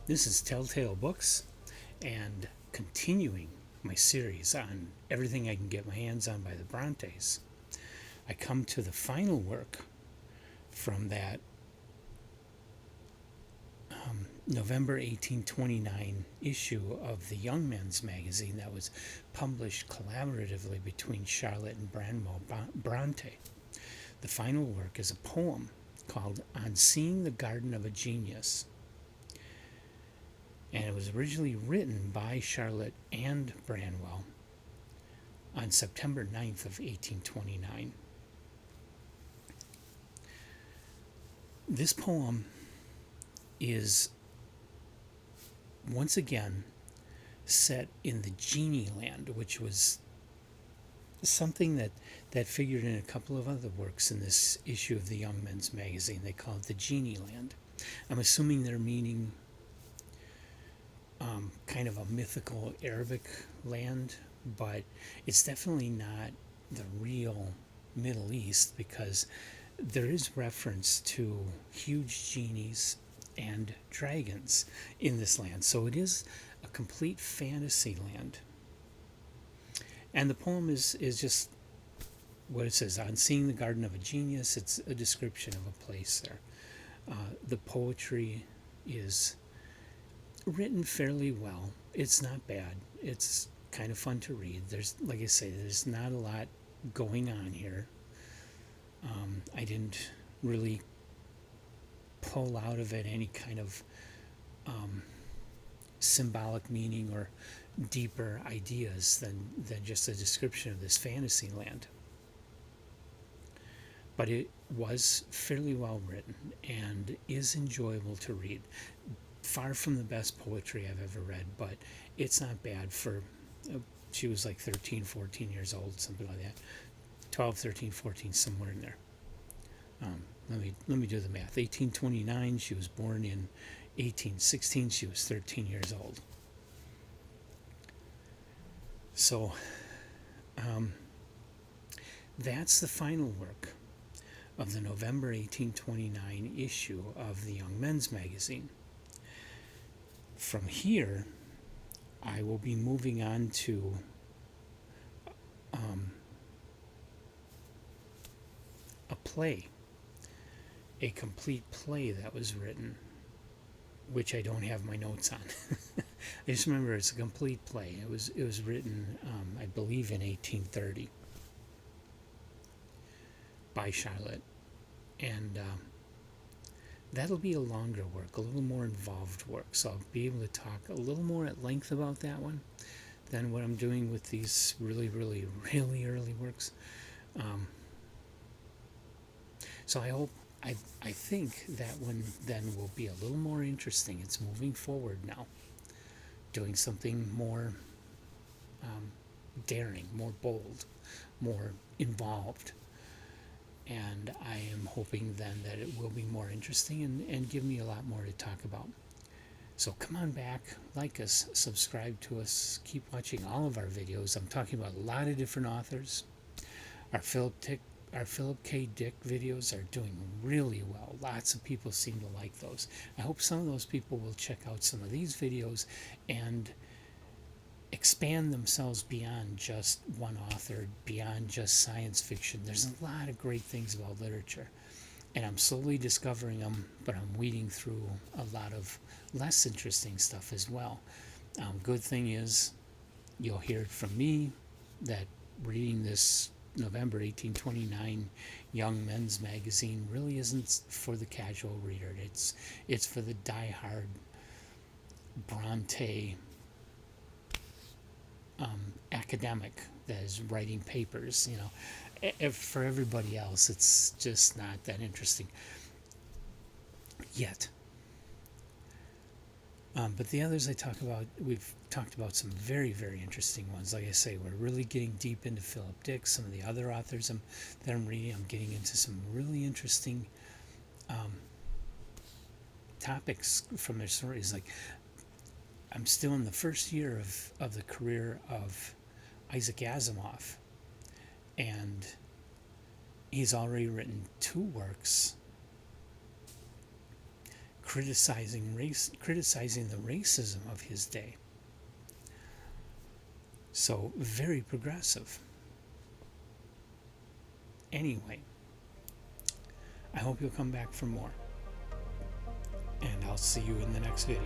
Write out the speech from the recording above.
This is Telltale Books, and continuing my series on everything I can get my hands on by the Brontes. I come to the final work from that November 1829 issue of the Young Men's magazine that was published collaboratively between Charlotte and Branwell Bronte. The final work is a poem called On Seeing the Garden of a Genius, and it was originally written by Charlotte and Branwell on September 9th of 1829. This poem is once again set in the genie land, which was something that figured in a couple of other works in this issue of the Young Men's magazine. They call it the genie land. I'm assuming they're meaning kind of a mythical Arabic land, but it's definitely not the real Middle East, because there is reference to huge genies and dragons in this land. So it is a complete fantasy land. And the poem is just what it says. On seeing the garden of a genius, it's a description of a place there. The poetry is written fairly well. It's not bad. It's kind of fun to read. There's, like I say, there's not a lot going on here. I didn't really pull out of it any kind of symbolic meaning or deeper ideas than just a description of this fantasy land. But it was fairly well written and is enjoyable to read. Far from the best poetry I've ever read, but it's not bad for, she was like 13, 14 years old, something like that. 12, 13, 14, somewhere in there. Let me do the math. 1829, she was born in 1816, she was 13 years old. So that's the final work of the November 1829 issue of the Young Men's magazine. From here, I will be moving on to a play, a complete play that was written, which I don't have my notes on. I just remember it's a complete play. It was written, I believe, in 1830 by Charlotte, and that'll be a longer work, a little more involved work. So I'll be able to talk a little more at length about that one than what I'm doing with these really, really, really early works. So I think that one then will be a little more interesting. It's moving forward now, doing something more daring, more bold, more involved. And I am hoping then that it will be more interesting and give me a lot more to talk about. So come on back, like us, subscribe to us, keep watching all of our videos. I'm talking about a lot of different authors. Our Philip K. Dick videos are doing really well. Lots of people seem to like those. I hope some of those people will check out some of these videos and expand themselves beyond just one author, beyond just science fiction. There's a lot of great things about literature, and I'm slowly discovering them, but I'm weeding through a lot of less interesting stuff as well. Good thing is, you'll hear it from me that reading this November 1829 Young Men's magazine really isn't for the casual reader. It's for the die-hard Bronte academic that is writing papers. For everybody else, it's just not that interesting yet. But the others I talk about, we've talked about some very, very interesting ones. Like I say, we're really getting deep into Philip Dick. Some of the other authors that I'm reading, I'm getting into some really interesting topics from their stories. Like, I'm still in the first year of the career of Isaac Asimov, and he's already written 2 works criticizing the racism of his day. So very progressive. Anyway, I hope you'll come back for more. And I'll see you in the next video.